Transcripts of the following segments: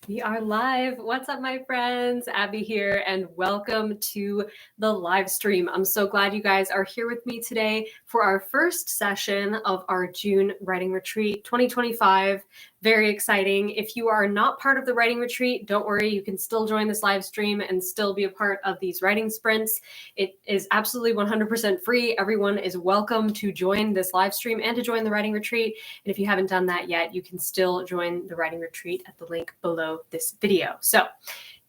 We are live. What's up, my friends? Abby here, and welcome to the live stream. I'm so glad you guys are here with me today for our first session of our June Writing Retreat 2025. Very exciting. If you are not part of the Writing Retreat, don't worry, you can still join this live stream and still be a part of these writing sprints. It is absolutely 100% free. Everyone is welcome to join this live stream and to join the Writing Retreat. And if you haven't done that yet, you can still join the Writing Retreat at the link below this video. So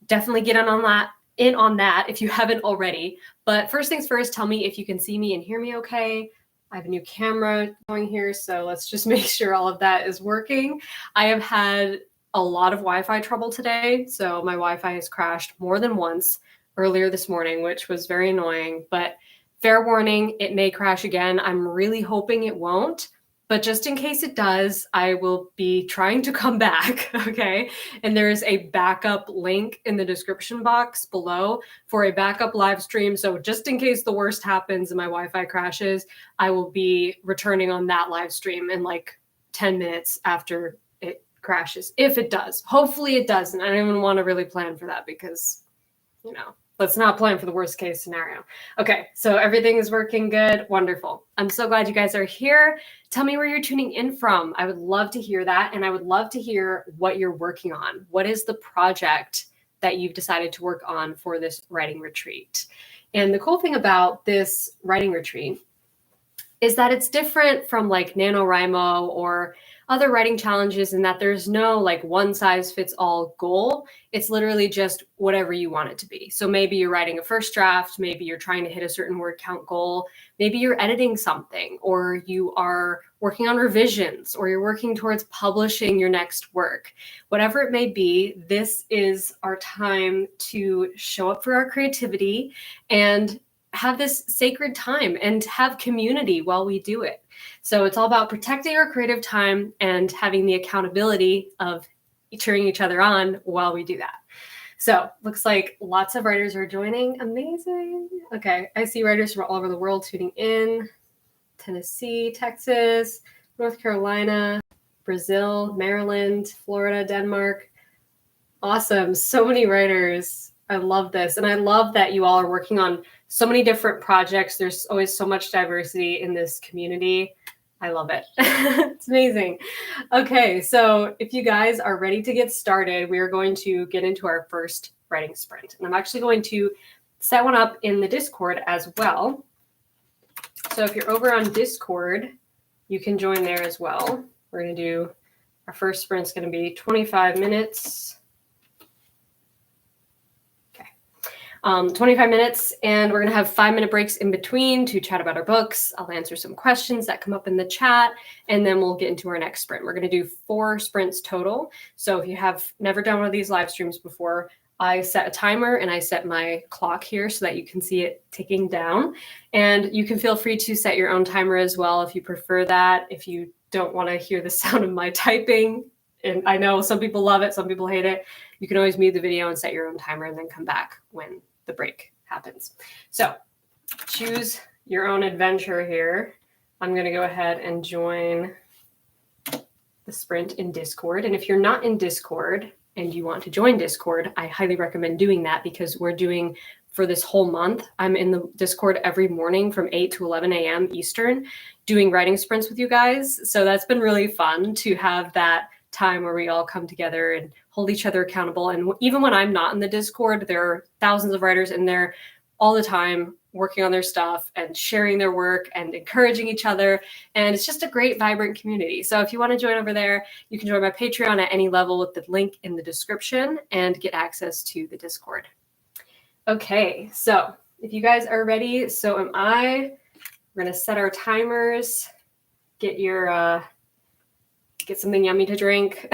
definitely get in on that if you haven't already. But first things first, tell me if you can see me and hear me okay. I have a new camera going here, so let's just make sure all of that is working. I have had a lot of Wi-Fi trouble today, so my Wi-Fi has crashed more than once earlier this morning, which was very annoying, but fair warning, it may crash again. I'm really hoping it won't, but just in case it does, I will be trying to come back, okay? And there is a backup link in the description box below for a backup live stream. So just in case the worst happens and my Wi-Fi crashes, I will be returning on that live stream in like 10 minutes after it crashes, if it does. Hopefully it doesn't. I don't even want to really plan for that because, you know, let's not plan for the worst case scenario. Okay, so everything is working good. Wonderful. I'm so glad you guys are here. Tell me where you're tuning in from. I would love to hear that. And I would love to hear what you're working on. What is the project that you've decided to work on for this writing retreat? And the cool thing about this writing retreat is that it's different from like NaNoWriMo or other writing challenges in that there's no like one size fits all goal. It's literally just whatever you want it to be. So maybe you're writing a first draft, maybe you're trying to hit a certain word count goal, maybe you're editing something, or you are working on revisions, or you're working towards publishing your next work. Whatever it may be, this is our time to show up for our creativity and have this sacred time and have community while we do it. So it's all about protecting our creative time and having the accountability of cheering each other on while we do that. So looks like lots of writers are joining. Amazing. Okay, I see writers from all over the world tuning in. Tennessee, Texas, North Carolina, Brazil, Maryland, Florida, Denmark. Awesome. So many writers. I love this. And I love that you all are working on so many different projects. There's always so much diversity in this community. I love it. It's amazing. Okay, so if you guys are ready to get started, we are going to get into our first writing sprint. And I'm actually going to set one up in the Discord as well. So if you're over on Discord, you can join there as well. We're going to do, our first sprint's going to be 25 minutes. 25 minutes, and we're going to have 5-minute breaks in between to chat about our books. I'll answer some questions that come up in the chat, and then we'll get into our next sprint. We're going to do 4 sprints total. So if you have never done one of these live streams before, I set a timer and I set my clock here so that you can see it ticking down. And you can feel free to set your own timer as well if you prefer that. If you don't want to hear the sound of my typing, and I know some people love it, some people hate it, you can always mute the video and set your own timer and then come back when the break happens. So choose your own adventure here. I'm going to go ahead and join the sprint in Discord. And if you're not in Discord and you want to join Discord, I highly recommend doing that because we're doing, for this whole month, I'm in the Discord every morning from 8 to 11 a.m. Eastern doing writing sprints with you guys. So that's been really fun to have that time where we all come together and hold each other accountable. And even when I'm not in the Discord, there are thousands of writers in there all the time working on their stuff and sharing their work and encouraging each other. And it's just a great, vibrant community. So if you want to join over there, you can join my Patreon at any level with the link in the description and get access to the Discord. Okay, so if you guys are ready, so am I. We're going to set our timers, get something yummy to drink,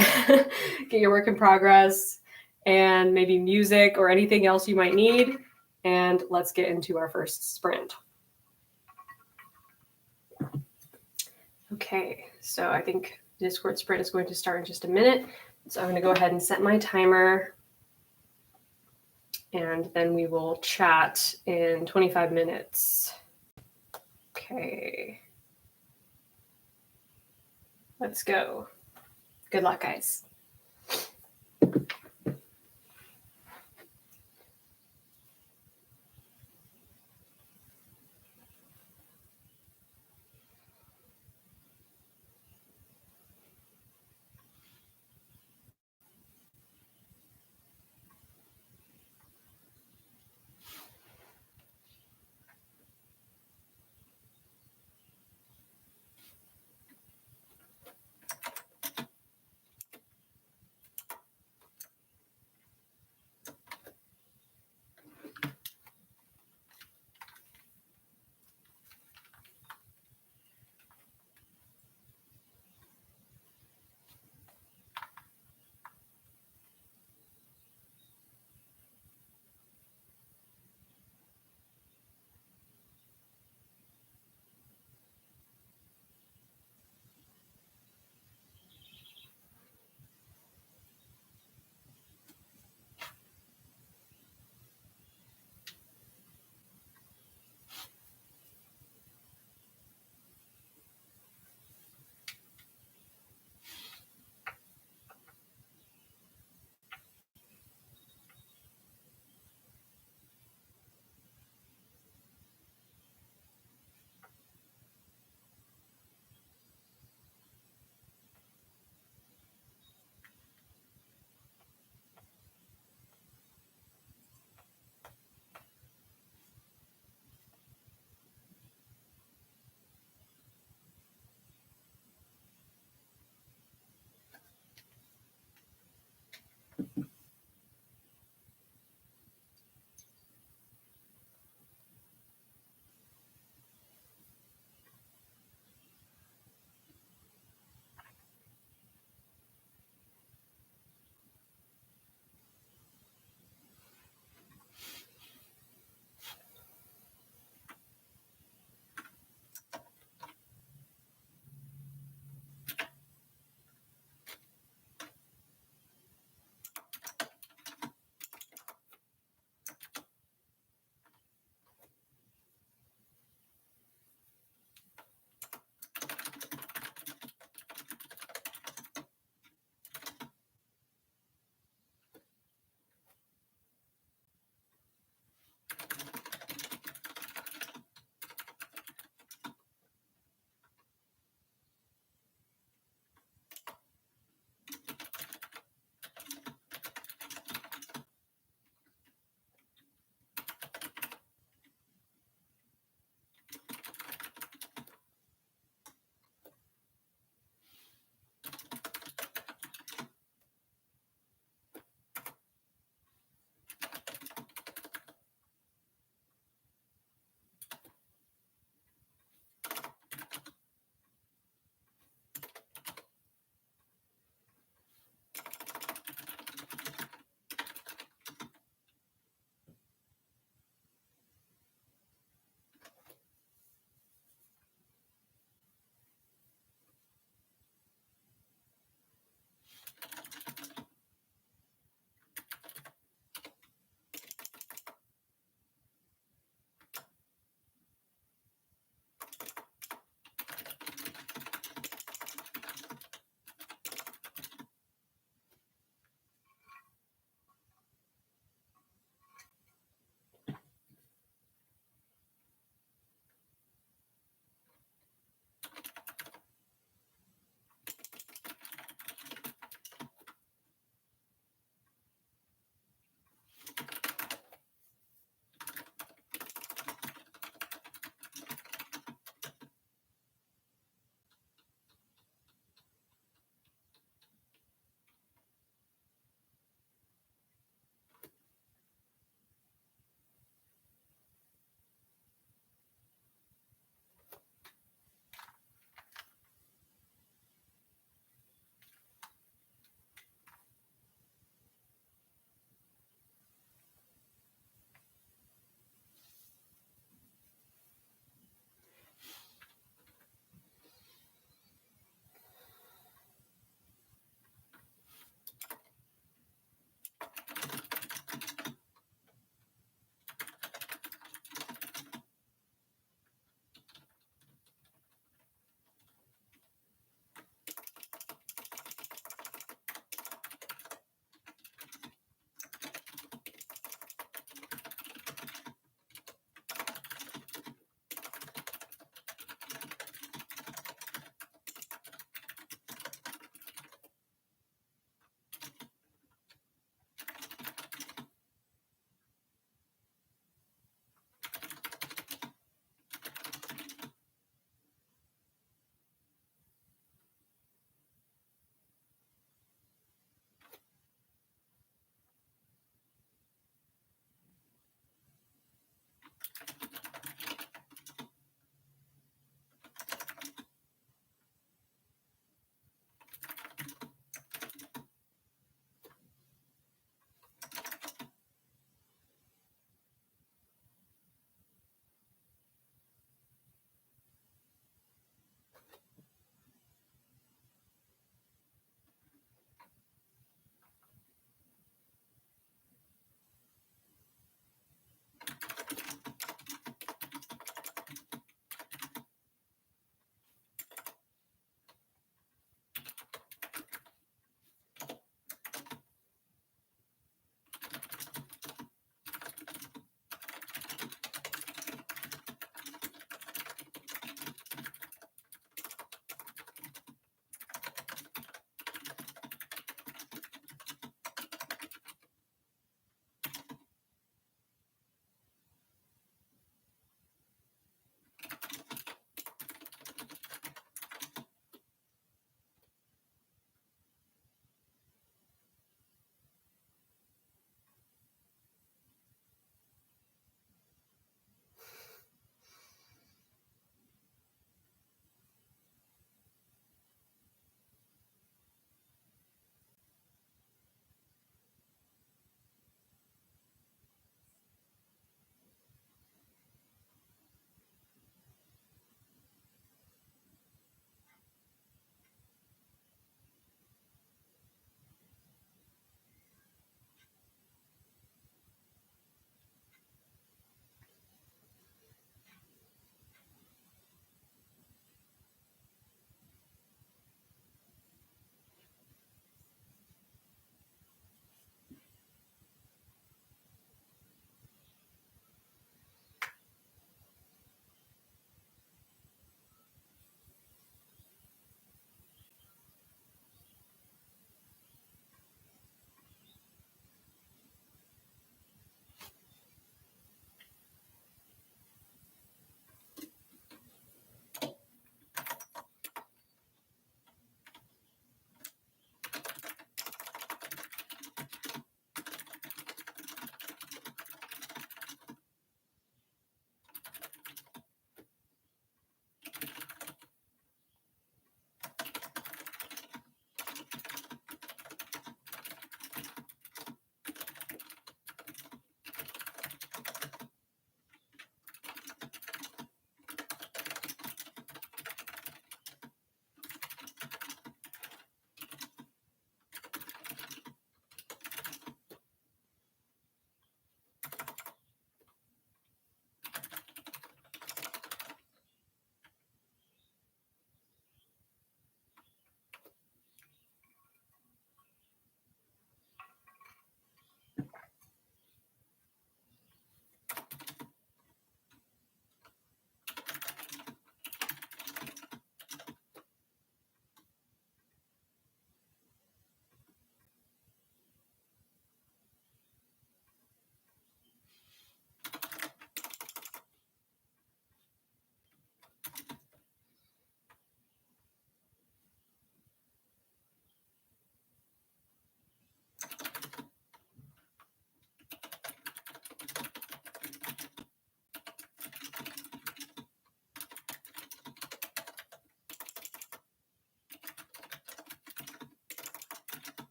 get your work in progress, and maybe music or anything else you might need. And let's get into our first sprint. Okay, so I think Discord sprint is going to start in just a minute. So I'm going to go ahead and set my timer. And then we will chat in 25 minutes. Okay. Let's go. Good luck, guys.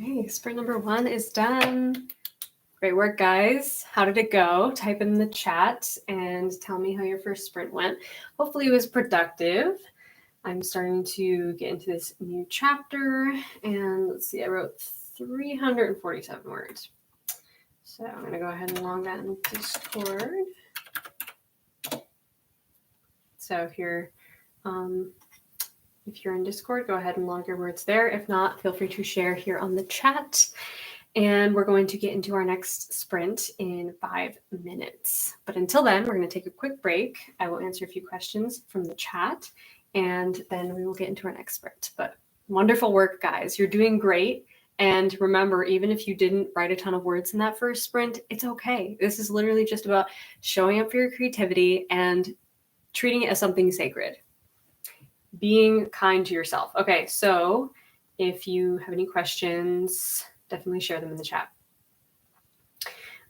Okay, sprint number 1 is done. Great work, guys. How did it go? Type in the chat and tell me how your first sprint went. Hopefully it was productive. I'm starting to get into this new chapter, and let's see, I wrote 347 words. So I'm going to go ahead and log that in Discord. So if you're in Discord, go ahead and log your words there. If not, feel free to share here on the chat. And we're going to get into our next sprint in 5 minutes. But until then, we're going to take a quick break. I will answer a few questions from the chat, and then we will get into our next sprint. But wonderful work, guys. You're doing great. And remember, even if you didn't write a ton of words in that first sprint, it's okay. This is literally just about showing up for your creativity and treating it as something sacred. Being kind to yourself. Okay, so if you have any questions, definitely share them in the chat.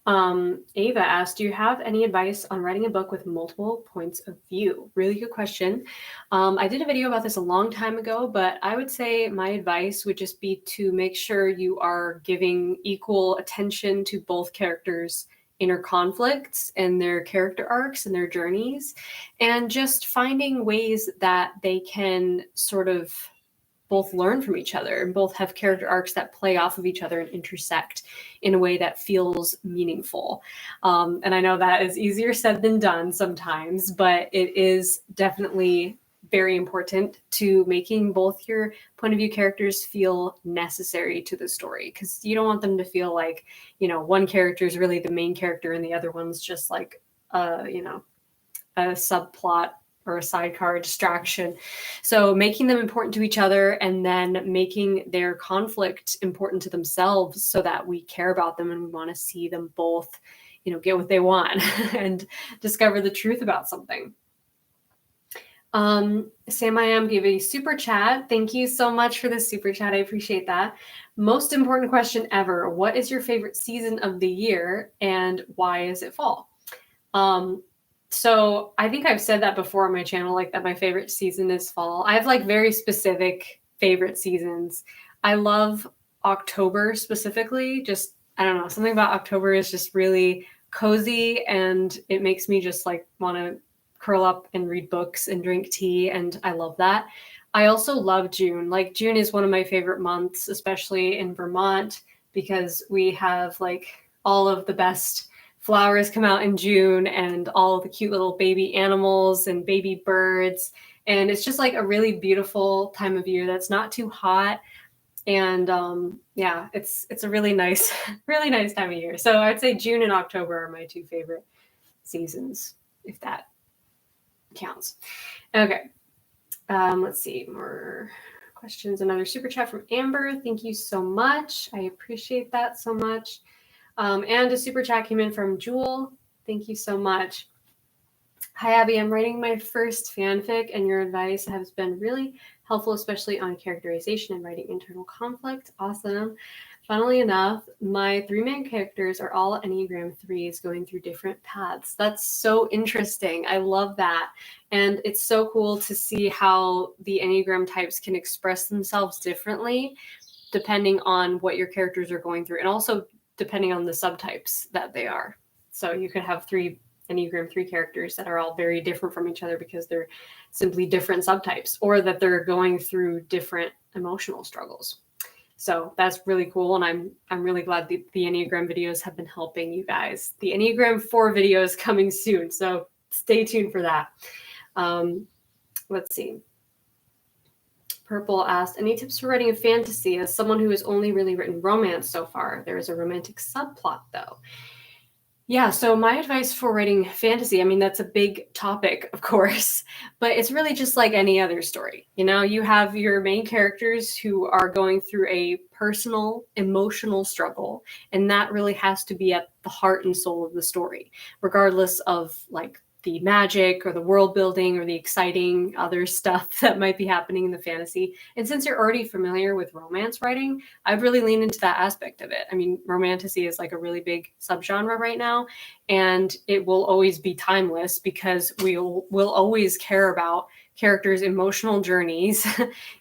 Ava asked, do you have any advice on writing a book with multiple points of view? Really good question. I did a video about this a long time ago, but I would say my advice would just be to make sure you are giving equal attention to both characters' inner conflicts and their character arcs and their journeys, and just finding ways that they can sort of both learn from each other and both have character arcs that play off of each other and intersect in a way that feels meaningful. And I know that is easier said than done sometimes, but it is definitely very important to making both your point of view characters feel necessary to the story, because you don't want them to feel like, one character is really the main character and the other one's just like, a subplot or a sidecar distraction. So making them important to each other and then making their conflict important to themselves so that we care about them and we want to see them both, get what they want and discover the truth about something. Sam I Am gave a super chat. Thank you so much for this super chat. I appreciate that. Most important question ever. What is your favorite season of the year and why is it fall? So I think I've said that before on my channel, like that my favorite season is fall. I have like very specific favorite seasons. I love October specifically. Just, I don't know, something about October is just really cozy and it makes me just like want to curl up and read books and drink tea. And I love that. I also love June. Like June is one of my favorite months, especially in Vermont, because we have like all of the best flowers come out in June and all the cute little baby animals and baby birds. And it's just like a really beautiful time of year that's not too hot. And yeah, it's a really nice, really nice time of year. So I'd say June and October are my 2 favorite seasons, if that counts. Okay. Let's see, more questions. Another super chat from Amber. Thank you so much. I appreciate that so much. And a super chat came in from Jewel. Thank you so much. Hi, Abby. I'm writing my first fanfic, and your advice has been really helpful, especially on characterization and writing internal conflict. Awesome. Funnily enough, my 3 main characters are all Enneagram 3s going through different paths. That's so interesting. I love that. And it's so cool to see how the Enneagram types can express themselves differently depending on what your characters are going through, and also depending on the subtypes that they are. So you could have 3 Enneagram 3 characters that are all very different from each other because they're simply different subtypes, or that they're going through different emotional struggles. So that's really cool. And I'm really glad the Enneagram videos have been helping you guys. The Enneagram 4 video is coming soon, so stay tuned for that. Let's see. Purple asked, any tips for writing a fantasy? As someone who has only really written romance so far, there is a romantic subplot though. Yeah, so my advice for writing fantasy, I mean, that's a big topic, of course, but it's really just like any other story. You have your main characters who are going through a personal, emotional struggle, and that really has to be at the heart and soul of the story, regardless of like the magic or the world building or the exciting other stuff that might be happening in the fantasy. And since you're already familiar with romance writing, I'd really lean into that aspect of it. I mean, romantasy is like a really big subgenre right now, and it will always be timeless because we'll always care about characters' emotional journeys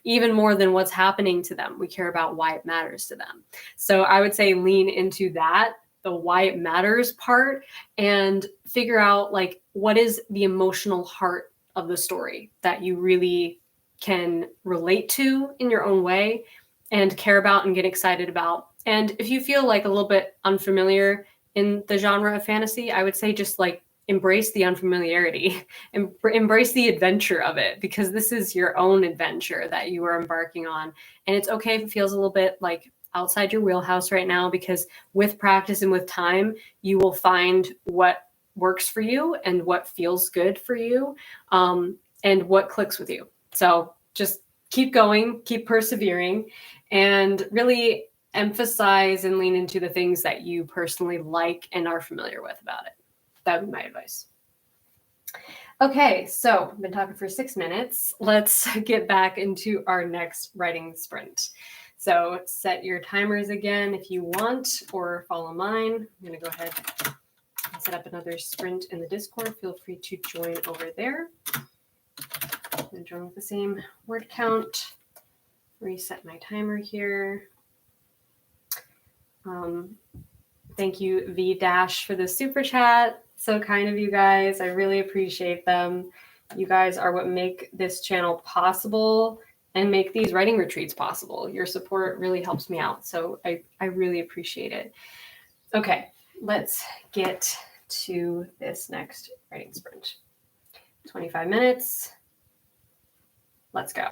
even more than what's happening to them. We care about why it matters to them. So I would say lean into that, the why it matters part, and figure out like what is the emotional heart of the story that you really can relate to in your own way and care about and get excited about. And if you feel like a little bit unfamiliar in the genre of fantasy, I would say just like embrace the unfamiliarity and embrace the adventure of it, because this is your own adventure that you are embarking on. And it's okay if it feels a little bit like outside your wheelhouse right now, because with practice and with time, you will find what works for you and what feels good for you, and what clicks with you. So just keep going, keep persevering, and really emphasize and lean into the things that you personally like and are familiar with about it. That would be my advice. Okay, so I've been talking for 6 minutes. Let's get back into our next writing sprint. So set your timers again if you want, or follow mine. I'm going to go ahead and set up another sprint in the Discord. Feel free to join over there. I'm going to join with the same word count. Reset my timer here. Thank you, V Dash, for the super chat. So kind of you guys. I really appreciate them. You guys are what make this channel possible and make these writing retreats possible. Your support really helps me out. So I really appreciate it. Okay, let's get to this next writing sprint. 25 minutes. Let's go.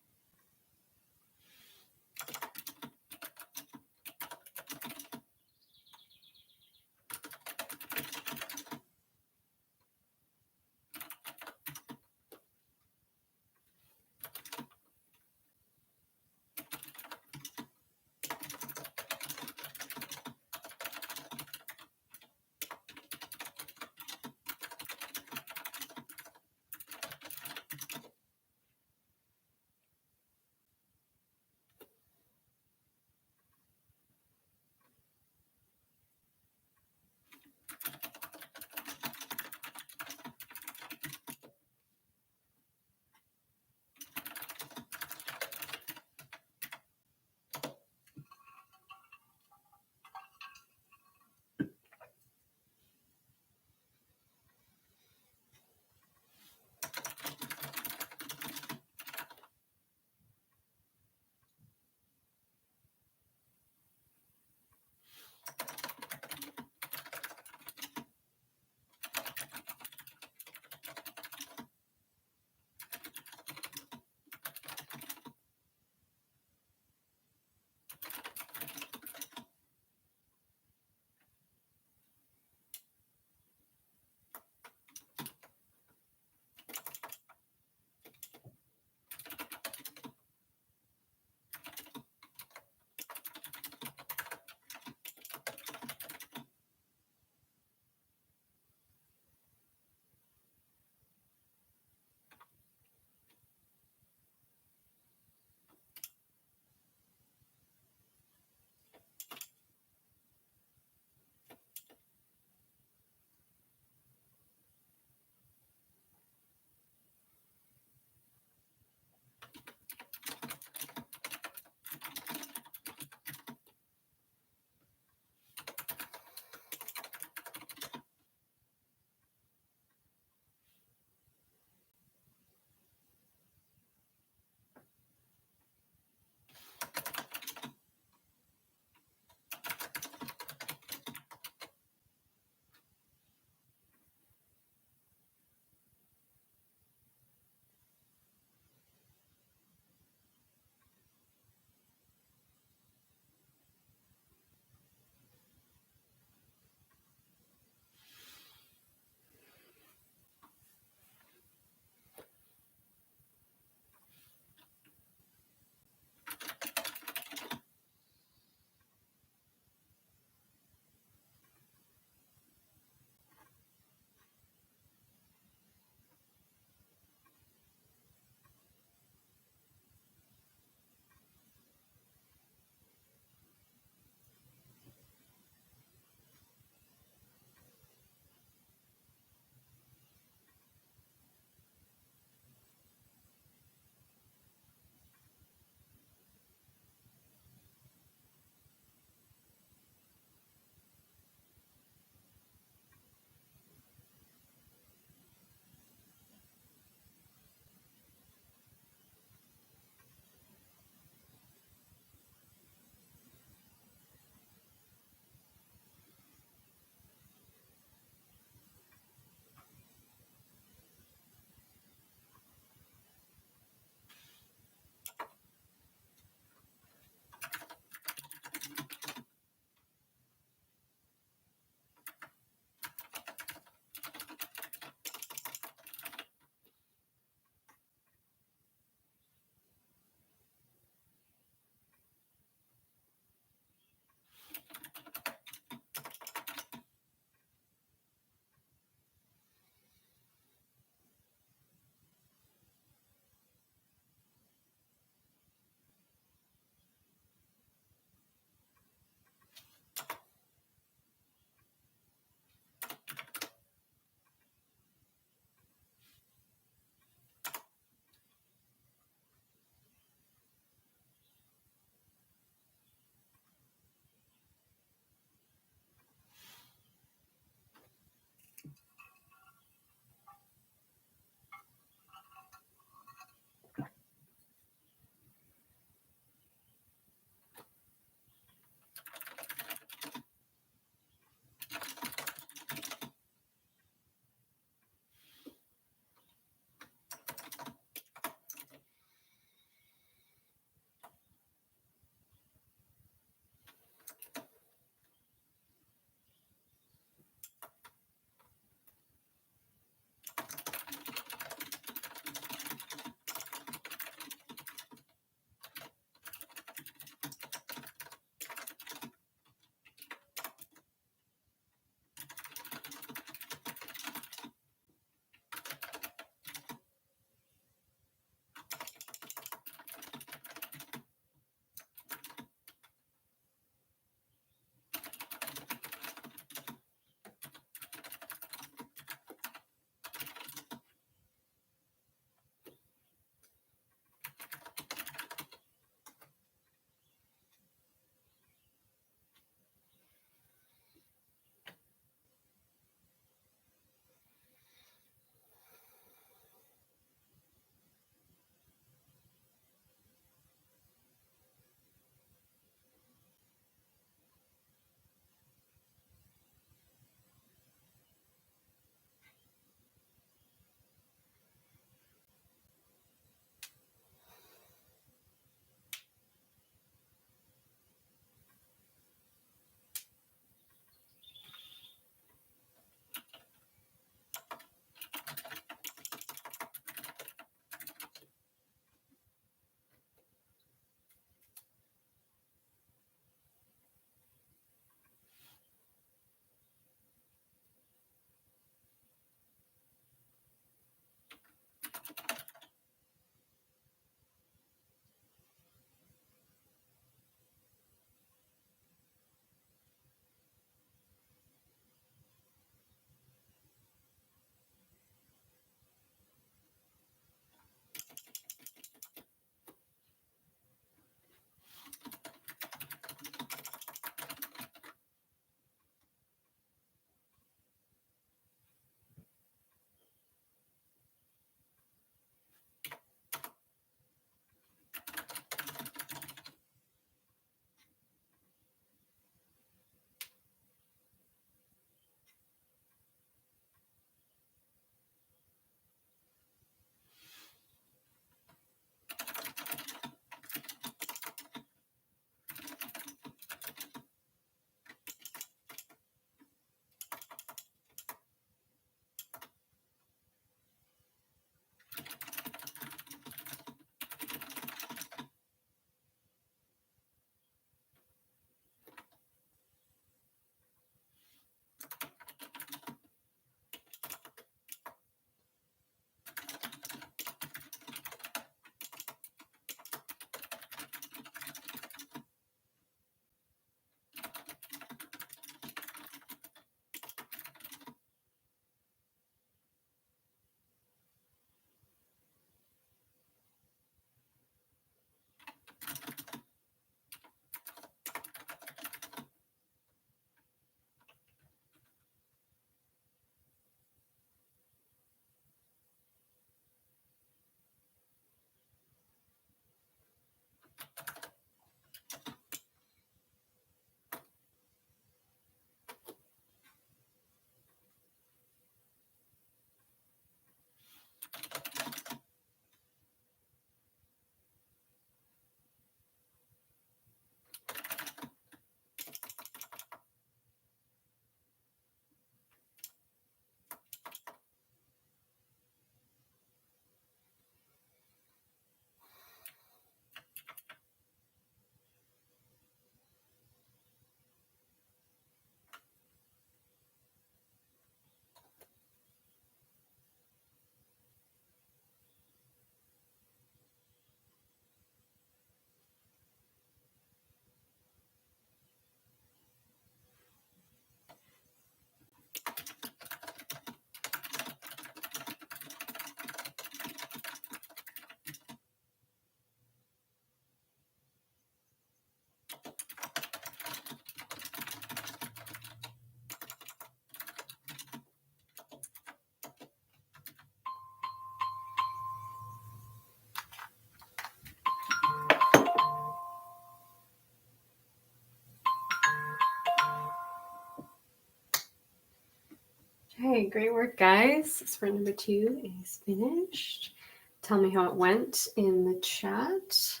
Okay, great work, guys. Sprint number 2 is finished. Tell me how it went in the chat.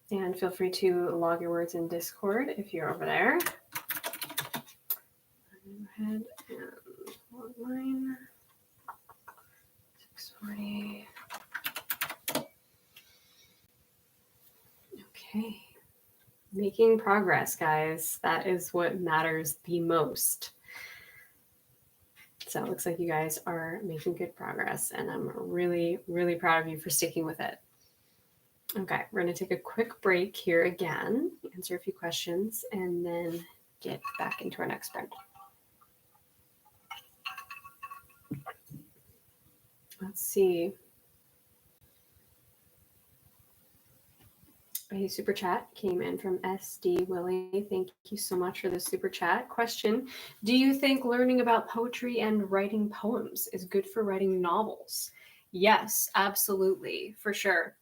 And feel free to log your words in Discord if you're over there. Go ahead and log mine. 640. Okay. Making progress, guys. That is what matters the most. So it looks like you guys are making good progress, and I'm really, really proud of you for sticking with it. Okay, we're going to take a quick break here again, answer a few questions, and then get back into our next sprint. Let's see. A super chat came in from SD Willie. Thank you so much for the super chat. Question: do you think learning about poetry and writing poems is good for writing novels? Yes, absolutely, for sure.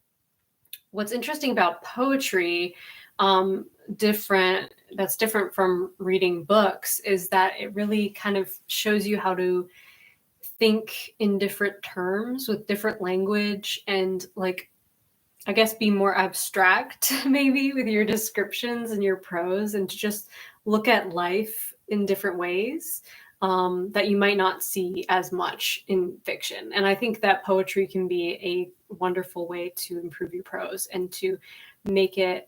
What's interesting about poetry, that's different from reading books, is that it really kind of shows you how to think in different terms with different language and, like, I guess, be more abstract maybe with your descriptions and your prose, and to just look at life in different ways that you might not see as much in fiction. And I think that poetry can be a wonderful way to improve your prose and to make it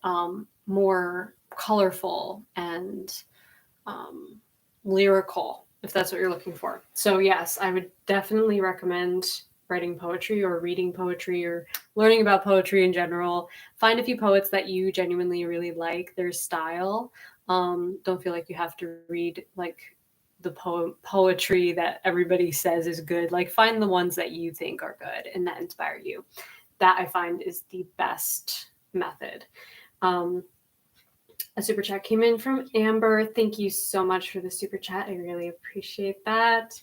more colorful and lyrical, if that's what you're looking for. So yes, I would definitely recommend writing poetry or reading poetry or learning about poetry in general. Find a few poets that you genuinely really like their style. Don't feel like you have to read like the poetry that everybody says is good. Like, find the ones that you think are good and that inspire you. That, I find, is the best method. A super chat came in from Amber. Thank you so much for the super chat. I really appreciate that.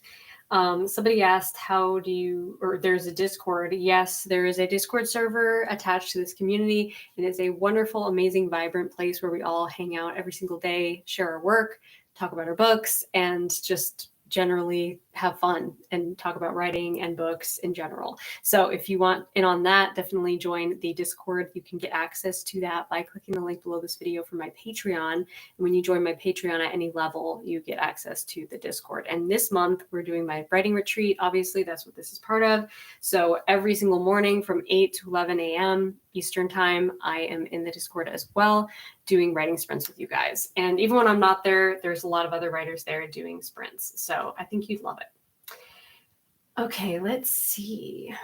Somebody asked, there's a Discord. Yes, there is a Discord server attached to this community. It is a wonderful, amazing, vibrant place where we all hang out every single day, share our work, talk about our books, and just generally have fun and talk about writing and books in general. So if you want in on that, definitely join the Discord. You can get access to that by clicking the link below this video for my Patreon. And when you join my Patreon at any level, you get access to the Discord. And this month we're doing my writing retreat. Obviously, that's what this is part of. So every single morning from 8 to 11 a.m. Eastern time, I am in the Discord as well, doing writing sprints with you guys. And even when I'm not there, there's a lot of other writers there doing sprints. So I think you'd love it. Okay, let's see.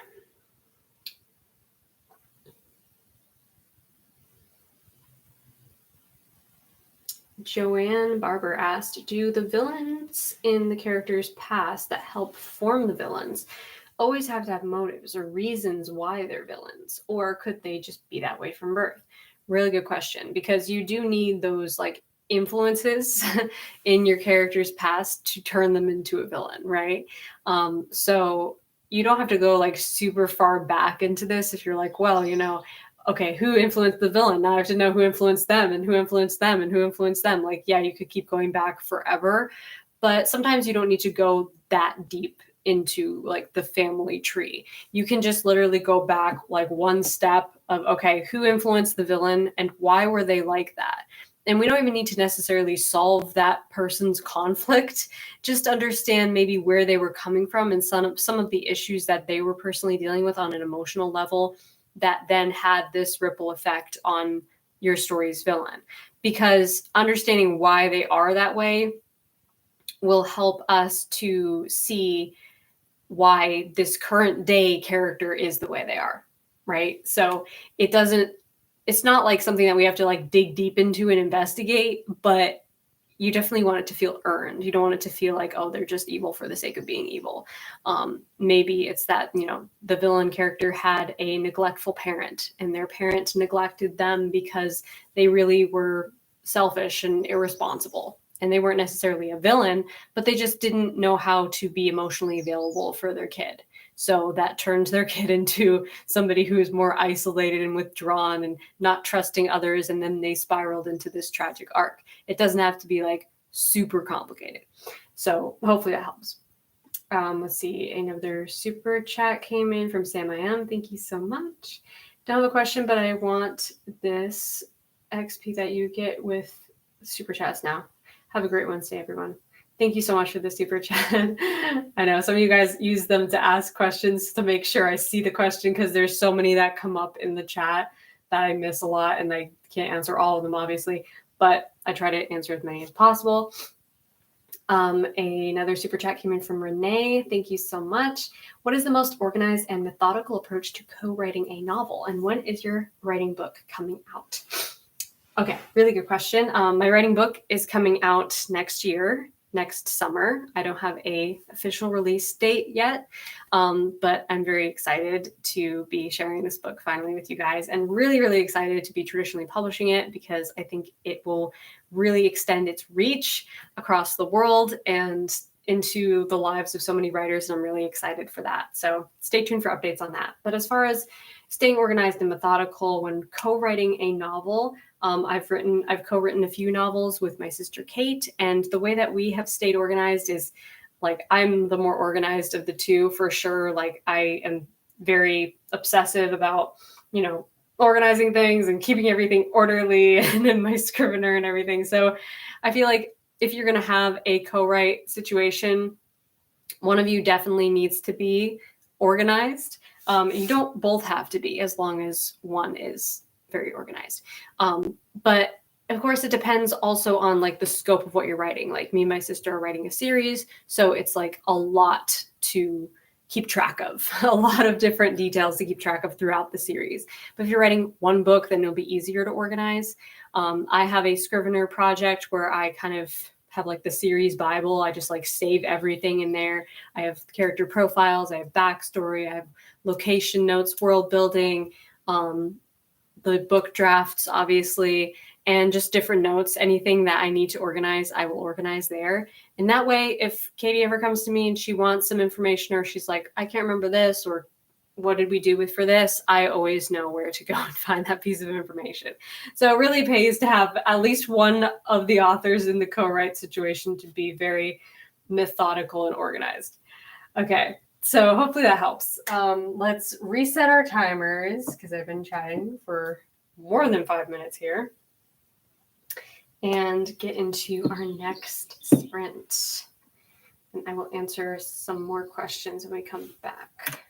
Joanne Barber asked, do the villains in the character's past that help form the villains always have to have motives or reasons why they're villains? Or could they just be that way from birth? Really good question, because you do need those like influences in your character's past to turn them into a villain, right? So you don't have to go like super far back into this if you're like, well, okay, who influenced the villain? Now I have to know who influenced them and who influenced them and who influenced them. Like, yeah, you could keep going back forever, but sometimes you don't need to go that deep into like the family tree. You can just literally go back like one step of, okay, who influenced the villain and why were they like that? And we don't even need to necessarily solve that person's conflict, just understand maybe where they were coming from and some of the issues that they were personally dealing with on an emotional level that then had this ripple effect on your story's villain. Because understanding why they are that way will help us to see why this current day character is the way they are, right? So it's not like something that we have to like dig deep into and investigate, but you definitely want it to feel earned. You don't want it to feel like, oh, they're just evil for the sake of being evil. Maybe it's that, the villain character had a neglectful parent and their parent neglected them because they really were selfish and irresponsible. And they weren't necessarily a villain, but they just didn't know how to be emotionally available for their kid. So that turned their kid into somebody who is more isolated and withdrawn and not trusting others. And then they spiraled into this tragic arc. It doesn't have to be like super complicated. So hopefully that helps. Let's see, another super chat came in from Sam I Am. Thank you so much. Don't have a question, but I want this XP that you get with super chats now. Have a great Wednesday, everyone. Thank you so much for the super chat. I know some of you guys use them to ask questions to make sure I see the question, because there's so many that come up in the chat that I miss a lot, and I can't answer all of them, obviously, but I try to answer as many as possible. Another super chat came in from Renee. Thank you so much. What is the most organized and methodical approach to co-writing a novel? And when is your writing book coming out? Okay, really good question. My writing book is coming out next year, next summer. I don't have a official release date yet, but I'm very excited to be sharing this book finally with you guys, and really, really excited to be traditionally publishing it, because I think it will really extend its reach across the world and into the lives of so many writers, and I'm really excited for that. So stay tuned for updates on that. But as far as staying organized and methodical when co-writing a novel, I've co-written a few novels with my sister Kate, and the way that we have stayed organized is, like, I'm the more organized of the two for sure. Like, I am very obsessive about, organizing things and keeping everything orderly and in my scrivener and everything. So I feel like if you're going to have a co-write situation, one of you definitely needs to be organized. You don't both have to be, as long as one is very organized. But of course, it depends also on like the scope of what you're writing. Like me and my sister are writing a series, so it's like a lot to keep track of, a lot of different details to keep track of throughout the series. But if you're writing one book, then it'll be easier to organize. I have a Scrivener project where I kind of have like the series Bible. I just like save everything in there. I have character profiles, I have backstory, I have location notes, world building, the book drafts, obviously, and just different notes. Anything that I need to organize, I will organize there. And that way, if Katie ever comes to me and she wants some information, or she's like, I can't remember this, or what did we do for this, I always know where to go and find that piece of information. So it really pays to have at least one of the authors in the co-write situation to be very methodical and organized. Okay, so hopefully that helps. Let's reset our timers, because I've been chatting for more than 5 minutes here, and get into our next sprint. And I will answer some more questions when we come back.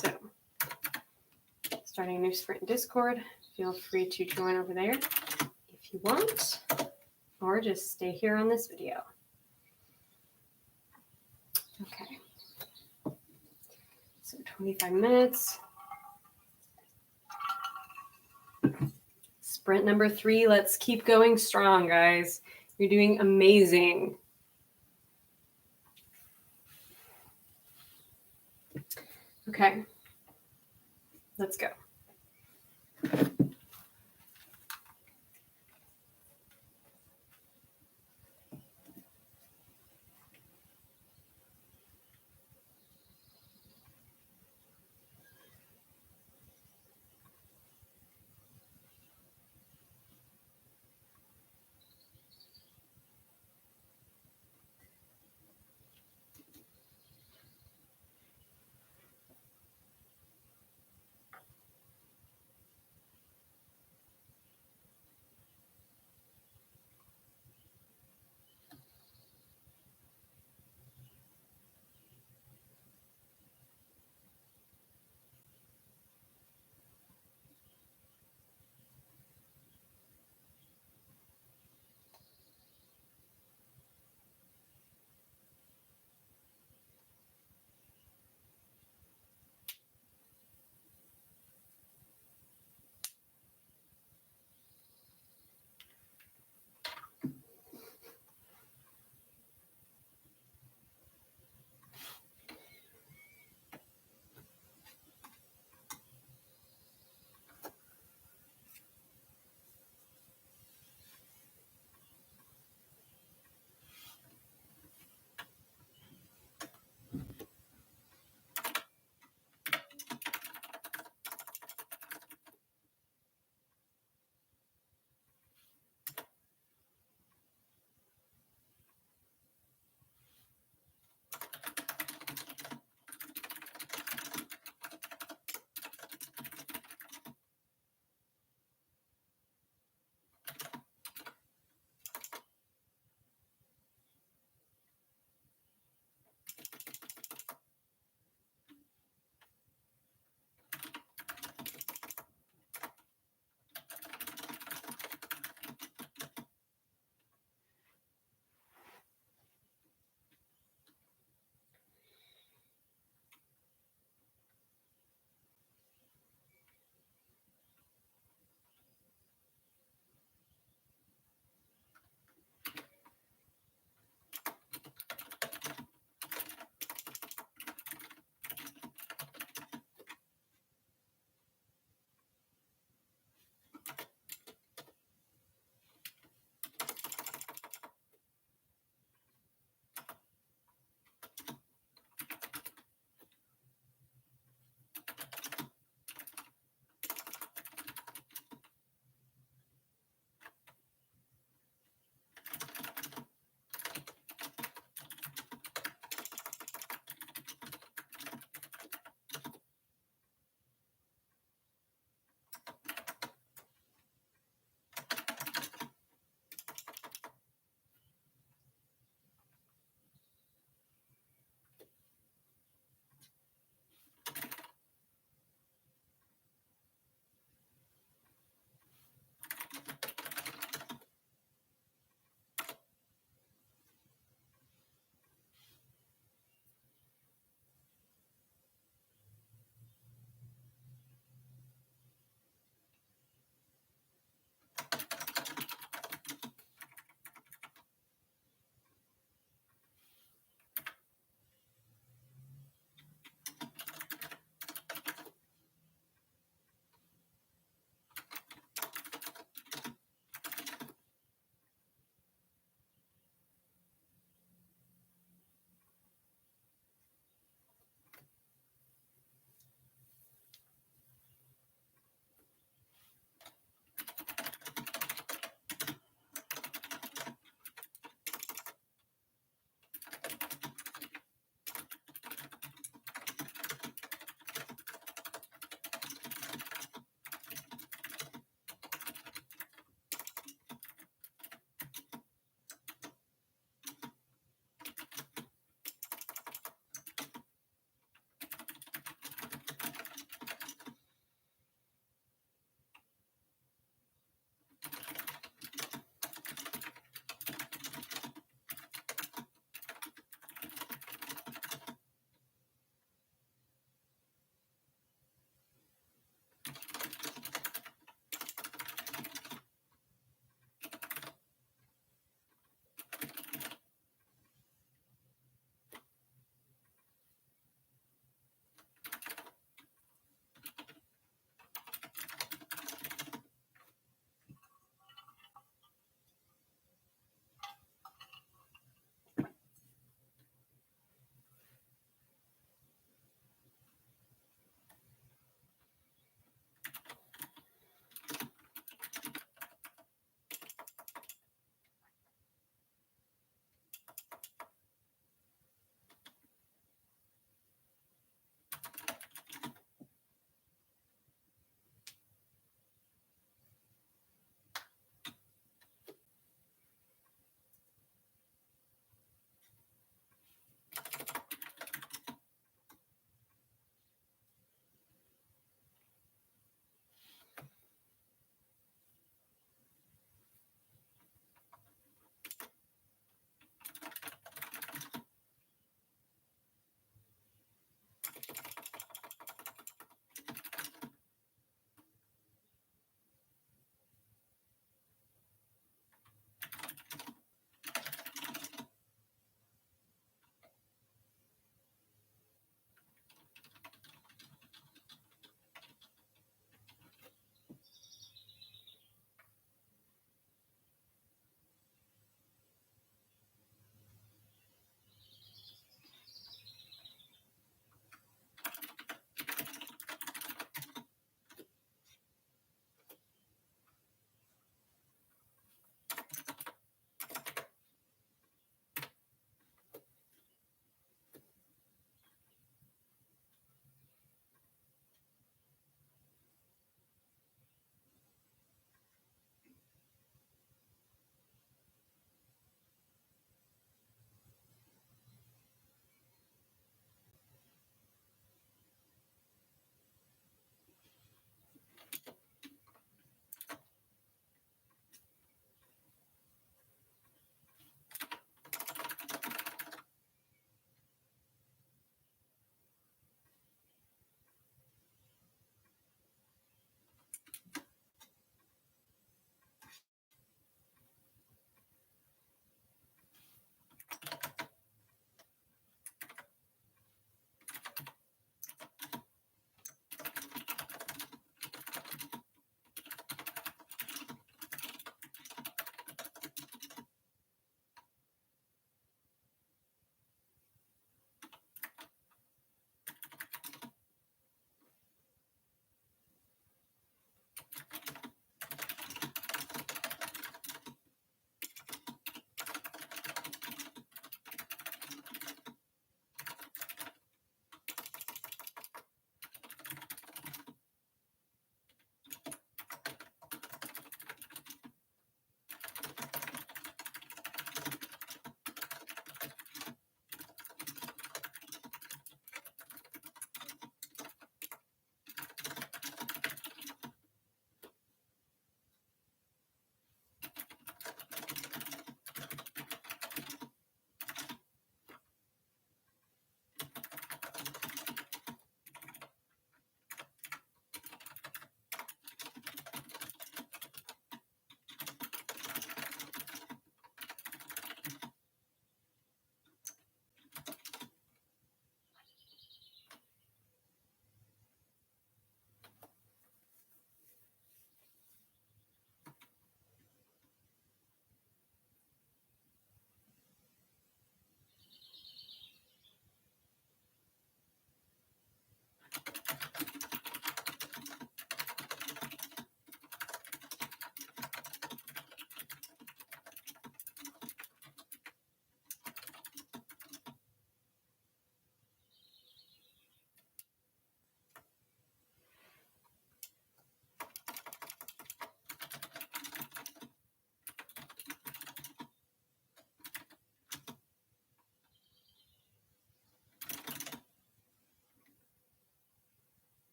So, starting a new sprint in Discord. Feel free to join over there if you want, or just stay here on this video. Okay. So 25 minutes. Sprint number 3. Let's keep going strong, guys. You're doing amazing. Okay. Let's go.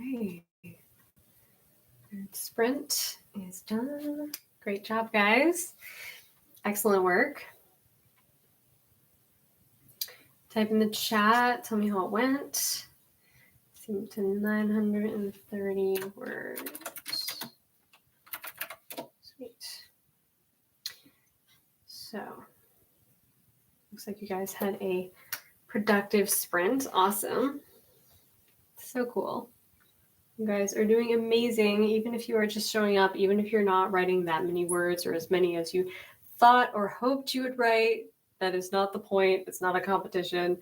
Okay. Sprint is done. Great job, guys. Excellent work. Type in the chat. Tell me how it went. Seemed to 930 words. Sweet. So, looks like you guys had a productive sprint. Awesome. So cool. You guys are doing amazing, even if you are just showing up, even if you're not writing that many words or as many as you thought or hoped you would write. That is not the point. It's not a competition.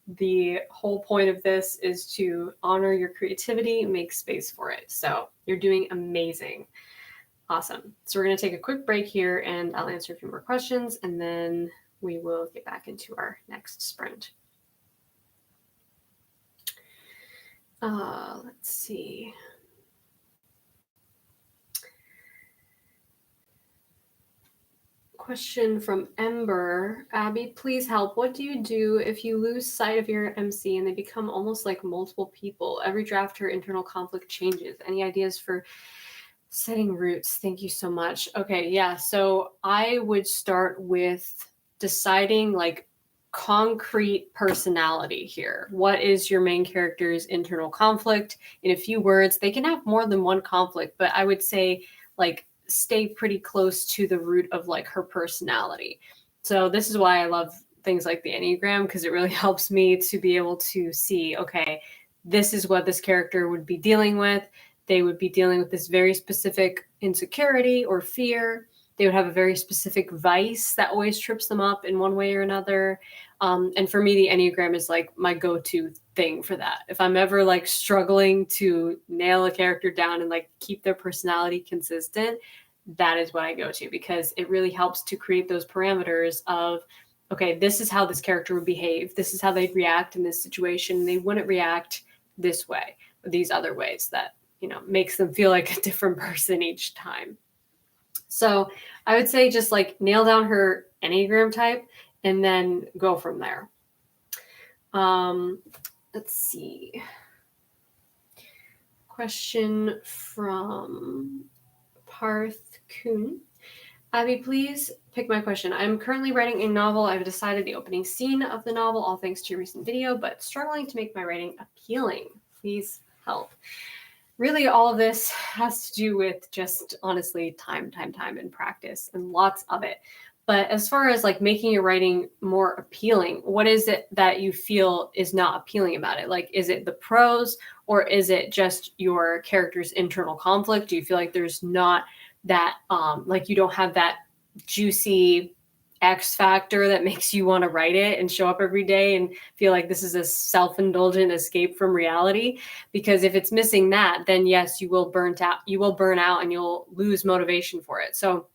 The whole point of this is to honor your creativity and make space for it. So you're doing amazing. Awesome. So we're going to take a quick break here and I'll answer a few more questions and then we will get back into our next sprint. Let's see. Question from Ember. Abby, please help. What do you do if you lose sight of your MC and they become almost like multiple people? Every draft, her internal conflict changes. Any ideas for setting roots? Thank you so much. Okay, yeah. So I would start with deciding like concrete personality here. What is your main character's internal conflict? In a few words, they can have more than one conflict, but I would say like stay pretty close to the root of like her personality. So this is why I love things like the Enneagram, because it really helps me to be able to see, okay, this is what this character would be dealing with. They would be dealing with this very specific insecurity or fear. They would have a very specific vice that always trips them up in one way or another. And for me, the Enneagram is like my go-to thing for that. If I'm ever like struggling to nail a character down and like keep their personality consistent, that is what I go to, because it really helps to create those parameters of, okay, this is how this character would behave. This is how they'd react in this situation. They wouldn't react this way or these other ways that, you know, makes them feel like a different person each time. So I would say just like nail down her Enneagram type and then go from there. Let's see. Question from Parth Kuhn. Abby, please pick my question. I'm currently writing a novel. I've decided the opening scene of the novel, all thanks to your recent video, but struggling to make my writing appealing. Please help. Really, all of this has to do with just honestly time and practice and lots of it. But as far as like making your writing more appealing, what is it that you feel is not appealing about it? Like, is it the prose or is it just your character's internal conflict? Do you feel like there's not that, like you don't have that juicy X factor that makes you want to write it and show up every day and feel like this is a self-indulgent escape from reality? Because if it's missing that, then yes, you will burn out and you'll lose motivation for it. So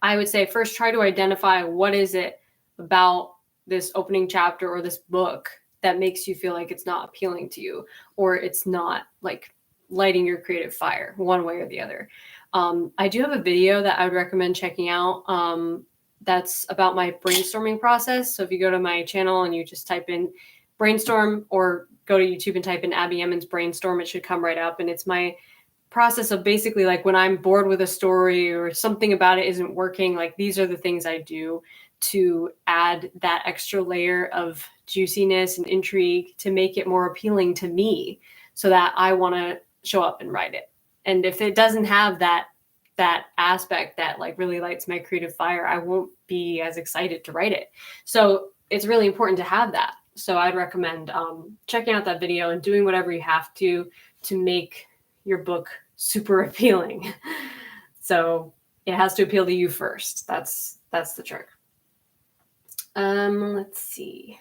I would say first try to identify what is it about this opening chapter or this book that makes you feel like it's not appealing to you, or it's not like lighting your creative fire one way or the other. I do have a video that I would recommend checking out. That's about my brainstorming process. So if you go to my channel and you just type in brainstorm or go to YouTube and type in Abby Emmons brainstorm, it should come right up. And it's my process of basically like when I'm bored with a story or something about it isn't working, like these are the things I do to add that extra layer of juiciness and intrigue to make it more appealing to me so that I want to show up and write it. And if it doesn't have that aspect that like really lights my creative fire, I won't be as excited to write it. So it's really important to have that. So I'd recommend checking out that video and doing whatever you have to make your book super appealing. So it has to appeal to you first. That's the trick. Let's see.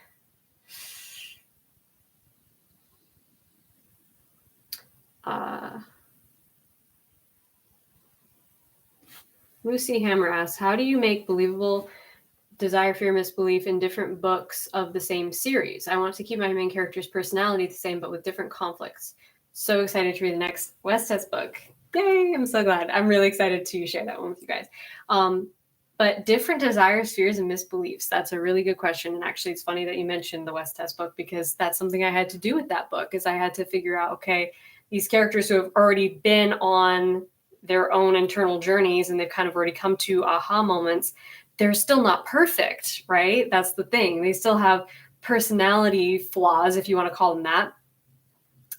Lucy Hammer asks, how do you make believable desire, fear, misbelief in different books of the same series? I want to keep my main character's personality the same, but with different conflicts. So excited to read the next West Test book. Yay, I'm so glad. I'm really excited to share that one with you guys. But different desires, fears, and misbeliefs. That's a really good question. And actually, it's funny that you mentioned the West Test book, because that's something I had to do with that book, is I had to figure out, okay, these characters who have already been on their own internal journeys and they've kind of already come to aha moments, they're still not perfect, right? That's the thing. They still have personality flaws, if you want to call them that,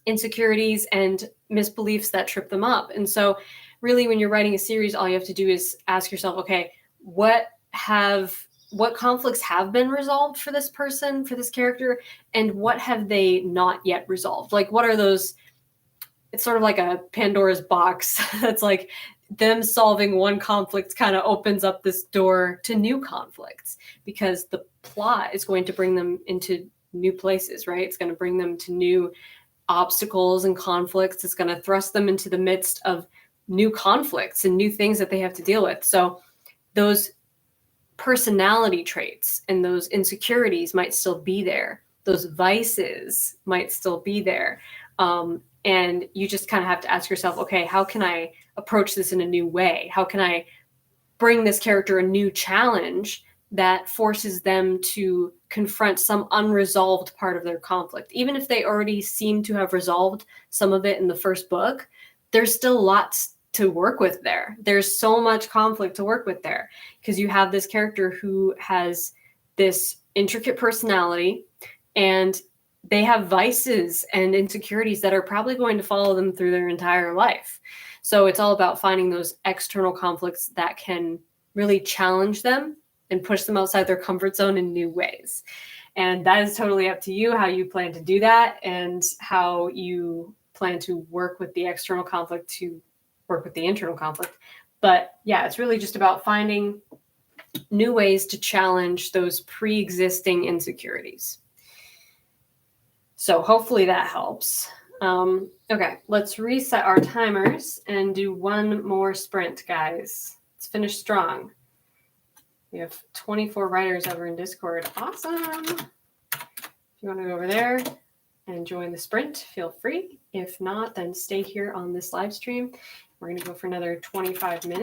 insecurities and misbeliefs that trip them up. And so really, when you're writing a series, all you have to do is ask yourself, okay, what conflicts have been resolved for this person, for this character, and what have they not yet resolved? Like, what are those? It's sort of like a Pandora's box. That's like them solving one conflict kind of opens up this door to new conflicts, because the plot is going to bring them into new places, right? It's going to bring them to new obstacles and conflicts. It's going to thrust them into the midst of new conflicts and new things that they have to deal with. So those personality traits and those insecurities might still be there. Those vices might still be there. And you just kind of have to ask yourself, okay, how can I approach this in a new way? How can I bring this character a new challenge that forces them to confront some unresolved part of their conflict? Even if they already seem to have resolved some of it in the first book, there's still lots to work with there. There's so much conflict to work with there, because you have this character who has this intricate personality, and they have vices and insecurities that are probably going to follow them through their entire life. So it's all about finding those external conflicts that can really challenge them and push them outside their comfort zone in new ways. And that is totally up to you how you plan to do that and how you plan to work with the external conflict to work with the internal conflict. But yeah, it's really just about finding new ways to challenge those pre-existing insecurities. So hopefully that helps. Okay, let's reset our timers and do one more sprint, guys. Let's finish strong. We have 24 writers over in Discord. Awesome. If you want to go over there and join the sprint, feel free. If not, then stay here on this live stream. We're going to go for another 25 minutes.